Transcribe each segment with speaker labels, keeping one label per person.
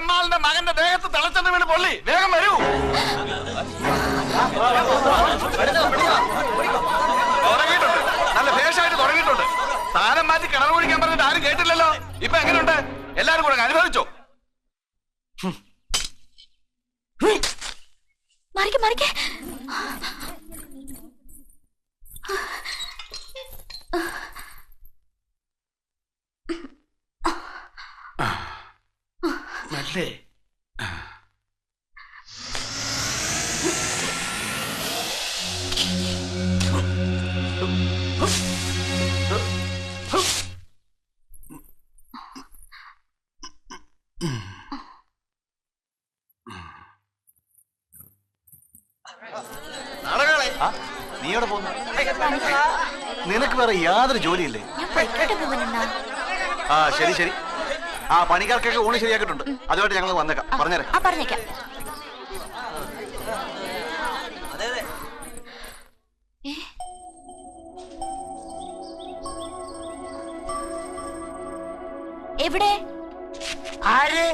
Speaker 1: അമ്മാളിന്റെ മകന്റെ ദേഹത്ത് തിളച്ചെന്ന് വീണ് പൊള്ളി. വേഗം വരൂ. തുടങ്ങിയിട്ടുണ്ട്, നല്ല ഭേഷായിട്ട് തുടങ്ങിയിട്ടുണ്ട്. സ്ഥാനം മാറ്റി കിണർ കുഴിക്കാൻ പറഞ്ഞിട്ട് ആരും കേട്ടില്ലല്ലോ. ഇപ്പൊ എങ്ങനെയുണ്ട്? എല്ലാരും കൂടെ അനുഭവിച്ചോ?
Speaker 2: മറിക്ക് മറിക്ക്.
Speaker 1: നല്ലേ
Speaker 3: നീയോടെ പോന്നു. നിനക്ക് വേറെ യാതൊരു ജോലിയില്ലേ? ആ ശരി ശരി. ആ പണിക്കാർക്കൊക്കെ ഊണ് ശരിയാക്കിയിട്ടുണ്ട്. അതുമായിട്ട് ഞങ്ങൾ വന്നേക്കാം. പറഞ്ഞേക്കാം.
Speaker 2: എവിടെ?
Speaker 4: ആര്?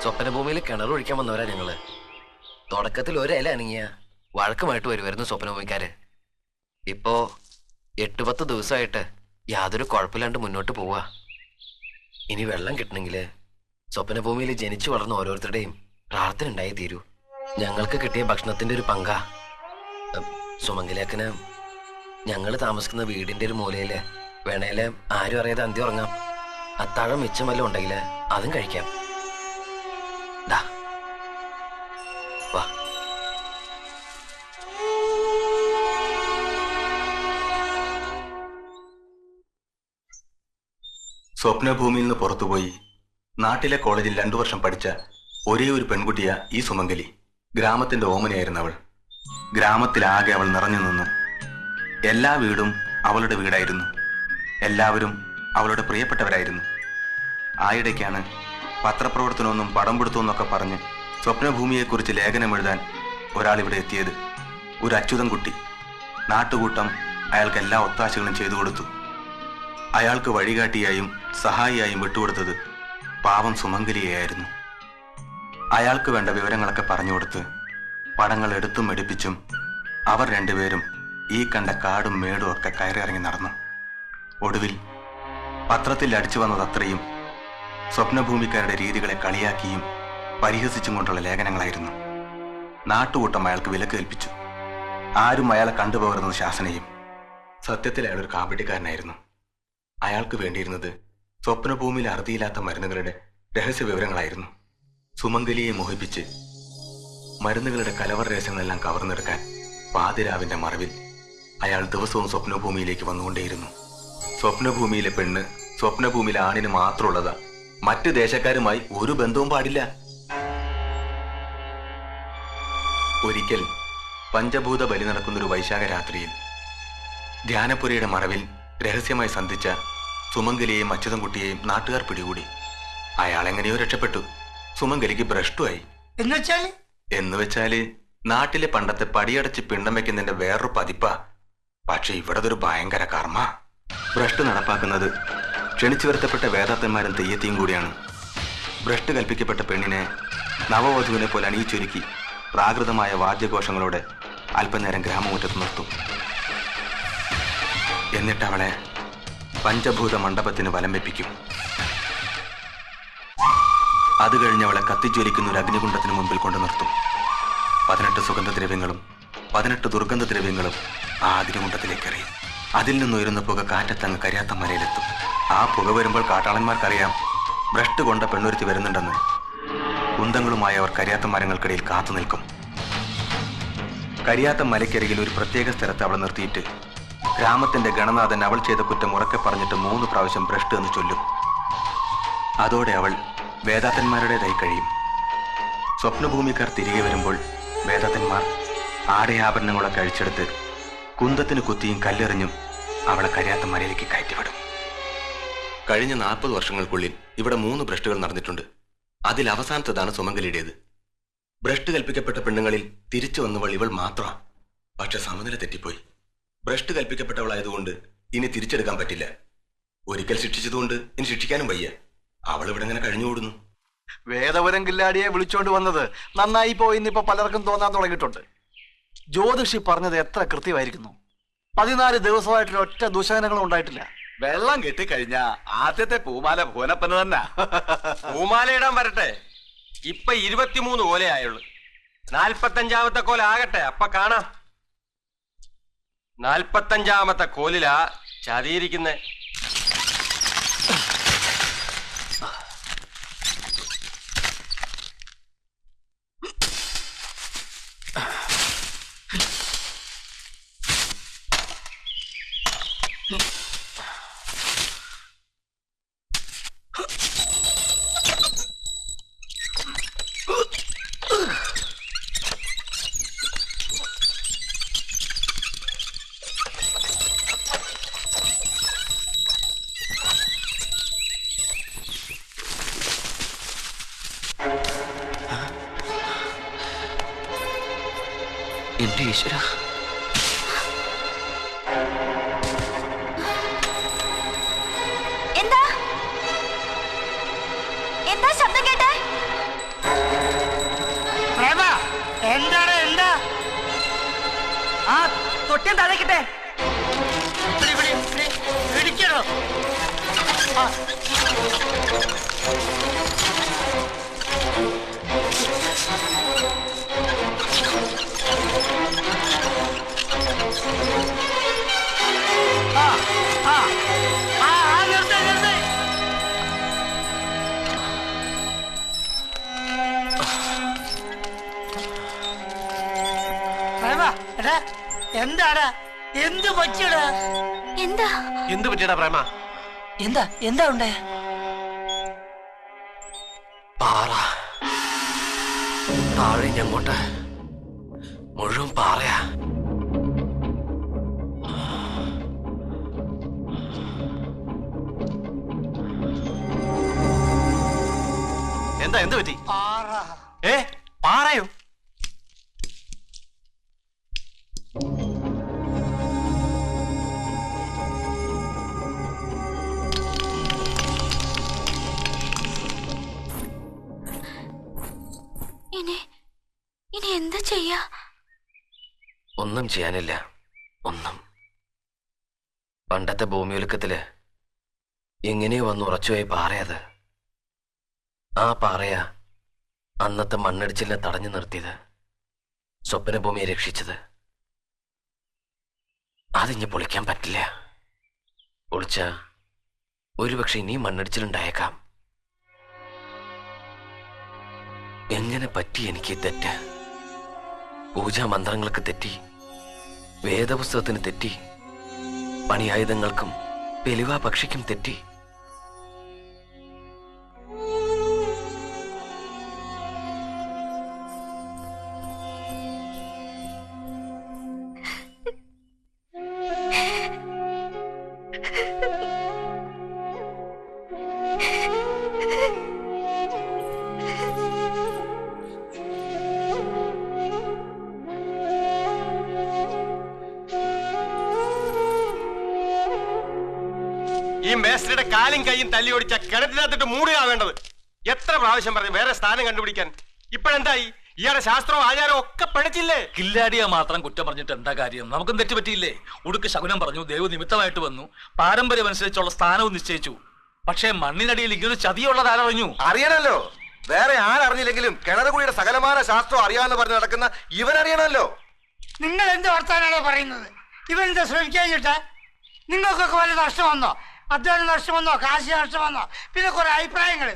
Speaker 5: സ്വപ്നഭൂമിയിൽ കിണർ ഒഴിക്കാൻ വന്നവരാ ഞങ്ങള്. തുടക്കത്തിൽ ഒരില അനങ്ങിയ വഴക്കുമായിട്ട് വരുമായിരുന്നു സ്വപ്നഭൂമിക്കാര്. ഇപ്പോ 8-10 ദിവസമായിട്ട് യാതൊരു കുഴപ്പമില്ലാണ്ട് മുന്നോട്ട് പോവാ. ഇനി വെള്ളം കിട്ടണമെങ്കിൽ സ്വപ്നഭൂമിയിൽ ജനിച്ചു വളർന്ന ഓരോരുത്തരുടെയും പ്രാർത്ഥന ഉണ്ടായി തീരൂ. ഞങ്ങൾക്ക് കിട്ടിയ ഭക്ഷണത്തിന്റെ ഒരു പങ്കാ. സുമംഗലിയാക്കന് ഞങ്ങൾ താമസിക്കുന്ന വീടിന്റെ ഒരു മൂലയില് വേണേല് ആരും അറിയാതെ അന്തി ഉറങ്ങാം. അത്താഴം മിച്ചം വല്ലതും ഉണ്ടെങ്കിൽ അതും കഴിക്കാം. വാ.
Speaker 3: സ്വപ്നഭൂമിയിൽ നിന്ന് പുറത്തുപോയി നാട്ടിലെ കോളേജിൽ 2 വർഷം പഠിച്ച ഒരേ ഒരു പെൺകുട്ടിയാ ഈ സുമംഗലി. ഗ്രാമത്തിന്റെ ഓമനയായിരുന്നു അവൾ. ഗ്രാമത്തിലാകെ അവൾ നിറഞ്ഞു നിന്നു. എല്ലാ വീടും അവളുടെ വീടായിരുന്നു. എല്ലാവരും അവളുടെ പ്രിയപ്പെട്ടവരായിരുന്നു. ആയിടയ്ക്കാണ് പത്രപ്രവർത്തനമൊന്നും പടം പിടുത്തമെന്നൊക്കെ പറഞ്ഞ് സ്വപ്നഭൂമിയെക്കുറിച്ച് ലേഖനം എഴുതാൻ ഒരാളിവിടെ എത്തിയത്. ഒരു അച്യുതൻ കുട്ടി. നാട്ടുകൂട്ടം അയാൾക്ക് എല്ലാ ഒത്താശകളും ചെയ്തു കൊടുത്തു. അയാൾക്ക് വഴികാട്ടിയായും സഹായിയായും വിട്ടുകൊടുത്തത് പാവം സുമംഗലിയായിരുന്നു. അയാൾക്ക് വേണ്ട വിവരങ്ങളൊക്കെ പറഞ്ഞുകൊടുത്ത് പടങ്ങൾ എടുത്തും എടുപ്പിച്ചും അവർ രണ്ടുപേരും ഈ കണ്ട കാടും മേടും ഒക്കെ കയറിയിറങ്ങി നടന്നു. ഒടുവിൽ പത്രത്തിൽ അടിച്ചു വന്നതത്രയും സ്വപ്നഭൂമിക്കാരുടെ രീതികളെ കളിയാക്കിയും പരിഹസിച്ചും കൊണ്ടുള്ള ലേഖനങ്ങളായിരുന്നു. നാട്ടുകൂട്ടം അയാൾക്ക് വിലക്ക് കൽപ്പിച്ചു. ആരും അയാളെ കണ്ടുപോകരുന്നത് ശാസനയും. സത്യത്തിൽ അയാളൊരു കാപട്യക്കാരനായിരുന്നു. അയാൾക്ക് വേണ്ടിയിരുന്നത് സ്വപ്നഭൂമിയിൽ അറുതിയില്ലാത്ത മരുന്നുകളുടെ രഹസ്യ വിവരങ്ങളായിരുന്നു. സുമംഗലിയെ മോഹിപ്പിച്ച് മരുന്നുകളുടെ കലവർ രഹസ്യങ്ങളെല്ലാം കവർന്നെടുക്കാൻ പാതിരാവിന്റെ മറവിൽ അയാൾ ദിവസവും സ്വപ്നഭൂമിയിലേക്ക് വന്നുകൊണ്ടേയിരുന്നു. സ്വപ്നഭൂമിയിലെ പെണ്ണ് സ്വപ്നഭൂമിയിലെ ആണിന് മാത്രമുള്ളതാ. മറ്റ് ദേശക്കാരുമായി ഒരു ബന്ധവും പാടില്ല. ഒരിക്കൽ പഞ്ചഭൂത ബലി നടക്കുന്നൊരു വൈശാഖ രാത്രിയിൽ ധ്യാനപുരയുടെ മറവിൽ രഹസ്യമായി സന്ധിച്ച സുമംഗലിയെയും അച്യുതൻകുട്ടിയെയും നാട്ടുകാർ പിടികൂടി. അയാൾ എങ്ങനെയോ രക്ഷപ്പെട്ടു. സുമംഗലിക്ക് ഭ്രഷ്ടുമായി. എന്നുവെച്ചാല് നാട്ടിലെ പണ്ടത്തെ പടിയടച്ച് പിണ്ടം വെക്കുന്നതിന്റെ വേറൊരു പതിപ്പാ. പക്ഷെ ഇവിടതൊരു ഭയങ്കര കർമ്മ. ഭ്രഷ്ട് നടപ്പാക്കുന്നത് ക്ഷണിച്ചു വരുത്തപ്പെട്ട വേദാത്തന്മാരും തെയ്യത്തിയും കൂടിയാണ്. ഭ്രഷ്ട് കൽപ്പിക്കപ്പെട്ട പെണ്ണിനെ നവവധുവിനെ പോലെ അണിയിച്ചൊരുക്കി പ്രാകൃതമായ വാദ്യഘോഷങ്ങളോടെ അല്പനേരം ഗ്രാമമുറ്റത്ത് നിർത്തും. എന്നിട്ട് അവളെ പഞ്ചഭൂത മണ്ഡപത്തിന് വലം വെപ്പിക്കും. അത് കഴിഞ്ഞ് അവളെ കത്തിജ്വലിക്കുന്ന ഒരു അഗ്നികുണ്ഡത്തിന് മുൻപിൽ കൊണ്ടു നിർത്തും. 18 സുഗന്ധദ്രവ്യങ്ങളും 18 ദുർഗന്ധദ്രവ്യങ്ങളും ആ അഗ്നികുണ്ഡത്തിലേക്ക് എറിയും. അതിൽ നിന്നുയരുന്ന പുക കാറ്റത്തങ്ങ് കരിയാത്ത മലയിലെത്തും. ആ പുക വരുമ്പോൾ കാട്ടാളന്മാർക്കറിയാം ഭ്രഷ്ട് കൊണ്ട പെണ്ണൊരുത്തി വരുന്നുണ്ടെന്ന്. കുന്തങ്ങളുമായി അവർ കരിയാത്ത മരങ്ങൾക്കിടയിൽ കാത്തു നിൽക്കും. കരിയാത്ത മലയ്ക്കരികിൽ ഒരു പ്രത്യേക സ്ഥലത്ത് അവളെ നിർത്തിയിട്ട് ഗ്രാമത്തിന്റെ ഗണനാഥൻ അവൾ ചെയ്ത കുറ്റം ഉറക്കെ പറഞ്ഞിട്ട് 3 പ്രാവശ്യം ഭ്രഷ്ട് എന്ന് ചൊല്ലും. അതോടെ അവൾ വേദാത്തന്മാരുടേതായി കഴിയും. സ്വപ്നഭൂമിക്കാർ തിരികെ വരുമ്പോൾ വേദാത്തന്മാർ ആടയാഭരണങ്ങളൊക്കെ അഴിച്ചെടുത്ത് കുന്തത്തിന് കുത്തിയും കല്ലെറിഞ്ഞും അവളെ കരിയാത്ത മലയിലേക്ക് കയറ്റിവിടും. കഴിഞ്ഞ 40 വർഷങ്ങൾക്കുള്ളിൽ ഇവിടെ 3 ഭ്രഷ്ടുകൾ നടന്നിട്ടുണ്ട്. അതിൽ അവസാനത്തതാണ് സുമംഗലിയുടേത്. ഭ്രഷ്ട് കൽപ്പിക്കപ്പെട്ട പെണ്ണുങ്ങളിൽ തിരിച്ചു വന്നവൾ ഇവൾ മാത്രമാണ്. പക്ഷെ സമനില തെറ്റിപ്പോയി. ഭ്രഷ്ട് കൽപ്പിക്കപ്പെട്ടവളായതുകൊണ്ട് ഇനി തിരിച്ചെടുക്കാൻ പറ്റില്ല. ഒരിക്കൽ ശിക്ഷിച്ചതുകൊണ്ട് ഇനി ശിക്ഷിക്കാനും വയ്യ. അവൾ ഇവിടെ ഇങ്ങനെ കഴിഞ്ഞുകൂടുന്നു.
Speaker 6: വേദവരം കില്ലാടിയെ വിളിച്ചോണ്ട് വന്നത് നന്നായി പോയിന്നിപ്പോ പലർക്കും തോന്നാൻ തുടങ്ങിയിട്ടുണ്ട്. ജ്യോതിഷി പറഞ്ഞത് എത്ര കൃത്യമായിരിക്കുന്നു. 14 ദിവസമായിട്ട് ഒറ്റ ദുശകനങ്ങളും ഉണ്ടായിട്ടില്ല.
Speaker 1: വെള്ളം കെട്ടിക്കഴിഞ്ഞ ആദ്യത്തെ പൂമാല ഭുവനപ്പന് തന്നെ.
Speaker 4: പൂമാല ഇടാൻ വരട്ടെ. ഇപ്പൊ 23 കോലയായുള്ളു. 45ാമത്തെ കോല ആകട്ടെ, അപ്പൊ കാണാം. 45ാമത്തെ കോലിലാ ചതിയിരിക്കുന്നേ.
Speaker 5: എന്റെ ഈശ്വര,
Speaker 2: എന്താ എന്താ ശബ്ദം കേട്ടെ?
Speaker 4: എന്താണ്? എന്താ?
Speaker 7: ആ തൊട്ടിയും തഴക്കട്ടെ.
Speaker 4: ഇടിക്കണോ?
Speaker 7: എന്താണ്? എന്ത് പറ്റിയടാ?
Speaker 2: എന്താ
Speaker 4: എന്ത് പറ്റിയടാ പ്രേമ?
Speaker 7: എന്താ എന്താ ഉണ്ടേ?
Speaker 5: പാറ താഴെ ഞങ്ങോട്ട് മുഴുവൻ പാറയാ.
Speaker 6: എന്താ എന്ത് പറ്റി?
Speaker 4: പാറയോ?
Speaker 2: ഇനി എന്താ ചെയ്യാ?
Speaker 5: ഒന്നും ചെയ്യാനില്ല. ഒന്നും. പണ്ടത്തെ ഭൂമിയൊലുക്കത്തില് എങ്ങനെയോ വന്ന് ഉറച്ചുപോയി പാറയത്. ആ പാറയാ അന്നത്തെ മണ്ണിടിച്ചിലിനെ തടഞ്ഞു നിർത്തിയത്, സ്വപ്നഭൂമിയെ രക്ഷിച്ചത്. അതിഞ്ഞ് പൊളിക്കാൻ പറ്റില്ല. പൊളിച്ച ഒരുപക്ഷെ ഇനിയും മണ്ണിടിച്ചിലുണ്ടായേക്കാം. എങ്ങനെ പറ്റി എനിക്ക് തെറ്റ്? പൂജാമന്ത്രങ്ങൾക്ക് തെറ്റി, വേദപുസ്തകത്തിന് തെറ്റി, പണിയായുധങ്ങൾക്കും പെലിവാ പക്ഷിക്കും തെറ്റി.
Speaker 4: ഈ മേസ്ത്രിയുടെ കാലും കൈയും തല്ലി ഓടിച്ച കിണറ്റിനകത്തിട്ട് മൂടുക വേണ്ടത്. എത്ര പ്രാവശ്യം പറഞ്ഞു വേറെ സ്ഥാനം കണ്ടുപിടിക്കാൻ? ഇപ്പോഴെന്തായി? ഇയാളുടെ ശാസ്ത്രവും ആചാരവും ഒക്കെ പഠിച്ചില്ലേ?
Speaker 8: കില്ലാടിയെ മാത്രം കുറ്റം പറഞ്ഞിട്ട് എന്താ കാര്യം? നമുക്കും തെറ്റുപറ്റിയില്ലേ? ഉടുക്ക് ശകുനം പറഞ്ഞു, ദൈവ നിമിത്തമായിട്ട് വന്നു, പാരമ്പര്യം അനുസരിച്ചുള്ള സ്ഥാനവും നിശ്ചയിച്ചു. പക്ഷേ മണ്ണിനടിയിൽ ഇങ്ങനെ ചതിയുള്ളത് ആരറിഞ്ഞു?
Speaker 3: അറിയണല്ലോ. വേറെ ആരറിഞ്ഞില്ലെങ്കിലും കിണറുകുഴിയുടെ സകലമാന ശാസ്ത്രം അറിയാമെന്ന് പറഞ്ഞ് നടക്കുന്ന ഇവനറിയണമല്ലോ.
Speaker 9: നിങ്ങൾ എന്ത് വർത്താനാണോ പറയുന്നത്? ഇവനെന്താ ശ്രമിക്കാഞ്ഞിട്ട്? നിങ്ങൾക്കൊക്കെ വല്ല നഷ്ടം വന്നോ? അധ്വാനം നഷ്ടം വന്നോ? കാശ് നഷ്ടം വന്നോ? പിന്നെ കുറെ അഭിപ്രായങ്ങൾ.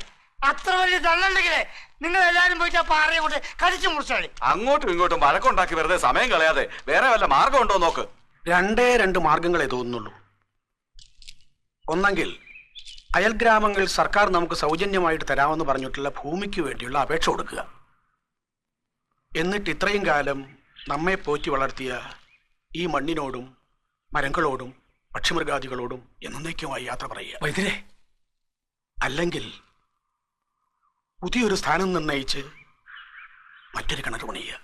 Speaker 9: അത്ര വലിയ ദണ്ണുണ്ടെങ്കിലേ നിങ്ങൾ എല്ലാരും പോയിട്ട് ആ പാറയെ കൊണ്ട് കടിച്ചു മുറിച്ചാളി.
Speaker 1: അങ്ങോട്ടും ഇങ്ങോട്ടും വഴക്കുണ്ടാക്കി വെറുതെ സമയം കളയാതെ വേറെ വല്ല മാർഗം ഉണ്ടോ നോക്ക്.
Speaker 10: രണ്ട് മാർഗങ്ങളെ തോന്നുന്നുള്ളൂ. ഒന്നെങ്കിൽ അയൽ ഗ്രാമങ്ങളിൽ സർക്കാർ നമുക്ക് സൗജന്യമായിട്ട് തരാമെന്ന് പറഞ്ഞിട്ടുള്ള ഭൂമിക്ക് വേണ്ടിയുള്ള അപേക്ഷ കൊടുക്കുക. എന്നിട്ട് ഇത്രയും കാലം നമ്മെ പോറ്റി വളർത്തിയ ഈ മണ്ണിനോടും മരങ്ങളോടും പക്ഷിമൃഗാദികളോടും എന്നേക്കുമായി യാത്ര പറയുക. അല്ലെങ്കിൽ പുതിയൊരു സ്ഥാനം നിർണയിച്ച് മറ്റൊരു കിണർ പണിയുക.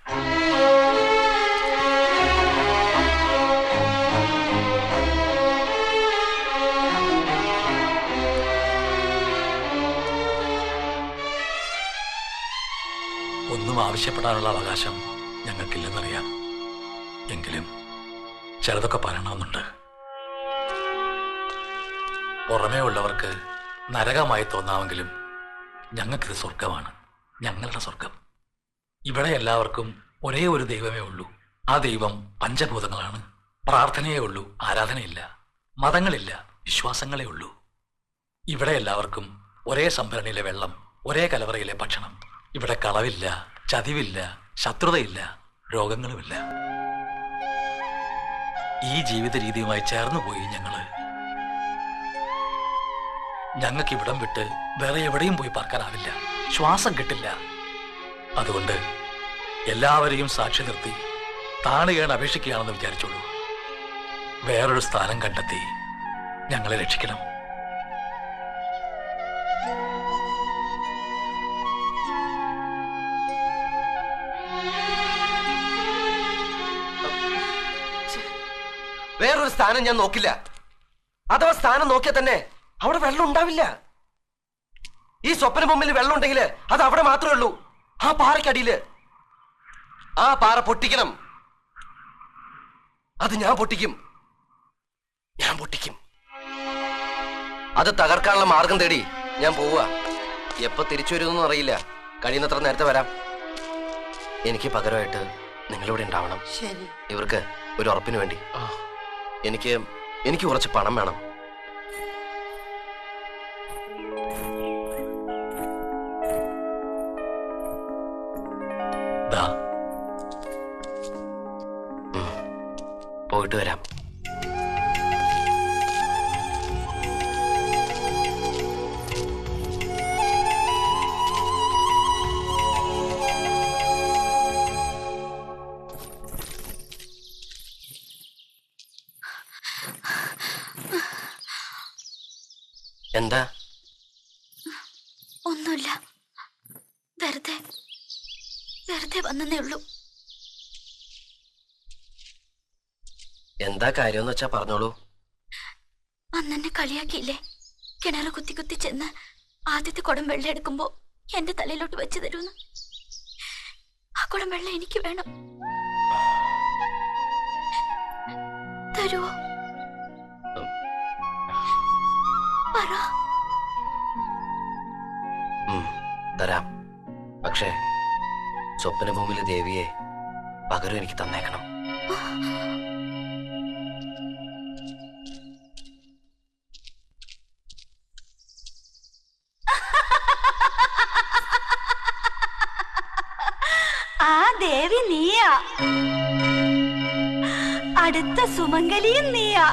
Speaker 8: ഒന്നും ആവശ്യപ്പെടാനുള്ള അവകാശം ഞങ്ങൾക്കില്ലെന്നറിയാം. എങ്കിലും ചിലതൊക്കെ പറയണമെന്നുണ്ട്. പുറമേ ഉള്ളവർക്ക് നരകമായി തോന്നാമെങ്കിലും ഞങ്ങൾക്കിത് സ്വർഗമാണ്, ഞങ്ങളുടെ സ്വർഗം. ഇവിടെ എല്ലാവർക്കും ഒരേ ഒരു ദൈവമേ ഉള്ളൂ. ആ ദൈവം പഞ്ചഭൂതങ്ങളാണ്. പ്രാർത്ഥനയേ ഉള്ളൂ, ആരാധനയില്ല. മതങ്ങളില്ല, വിശ്വാസങ്ങളേ ഉള്ളൂ. ഇവിടെ എല്ലാവർക്കും ഒരേ സംഭരണിയിലെ വെള്ളം, ഒരേ കലവറയിലെ ഭക്ഷണം. ഇവിടെ കളവില്ല, ചതിവില്ല, ശത്രുതയില്ല, രോഗങ്ങളുമില്ല. ഈ ജീവിത രീതിയുമായി ചേർന്നുപോയി ഞങ്ങൾക്ക് ഇവിടം വിട്ട് വേറെ എവിടെയും പോയി പാർക്കാനാവില്ല. ശ്വാസം കിട്ടില്ല. അതുകൊണ്ട് എല്ലാവരെയും സാക്ഷി നിർത്തി താണുകയാണ് അപേക്ഷിക്കുകയാണെന്ന് വിചാരിച്ചോളൂ. വേറൊരു സ്ഥാനം കണ്ടെത്തി ഞങ്ങളെ രക്ഷിക്കണം.
Speaker 5: വേറൊരു സ്ഥാനം ഞാൻ നോക്കില്ല. അഥവാ സ്ഥാനം നോക്കിയാൽ തന്നെ അവിടെ വെള്ളം ഉണ്ടാവില്ല. ഈ സ്വപ്ന മുമ്പിൽ വെള്ളം ഉണ്ടെങ്കിൽ അത് അവിടെ മാത്രമേ ഉള്ളൂ, ആ പാറയ്ക്കടിയില്. ആ പാറ പൊട്ടിക്കണം. അത് ഞാൻ പൊട്ടിക്കും. അത് തകർക്കാനുള്ള മാർഗം തേടി ഞാൻ പോവുക. എപ്പോ തിരിച്ചു വരുമെന്നൊന്നും അറിയില്ല. കഴിയുന്നത്ര നേരത്തെ വരാം. എനിക്ക് പകരമായിട്ട് നിങ്ങളിവിടെ ഉണ്ടാവണം. ഇവർക്ക് ഒരു ഉറപ്പിന് വേണ്ടി. എനിക്ക് കുറച്ച് പണം വേണം. പോയിട്ട് വരാം. എന്താ?
Speaker 2: ഒന്നുമില്ല, വെറുതെ വന്നേ ഉള്ളൂ.
Speaker 5: എന്താ കാര്യമെന്ന് വെച്ചാ പറഞ്ഞോളൂ.
Speaker 2: അന്നെന്നെ കളിയാക്കിയില്ലേ? കിണറ് കുത്തി ചെന്ന് ആദ്യത്തെ കുടം വെള്ളം എടുക്കുമ്പോ എന്റെ തലയിലോട്ട് വെച്ച് തരൂന്ന്. ആ കുടം വെള്ളം എനിക്ക് വേണം. തരുവോ? പറ.
Speaker 5: തരാം. പക്ഷേ സ്വപ്നഭൂമിയിലെ ദേവിയെ പകരം എനിക്ക് തന്നേക്കണം.
Speaker 2: ആ ദേവി നീയാ, അടുത്ത സുമംഗലിയും നീയാ.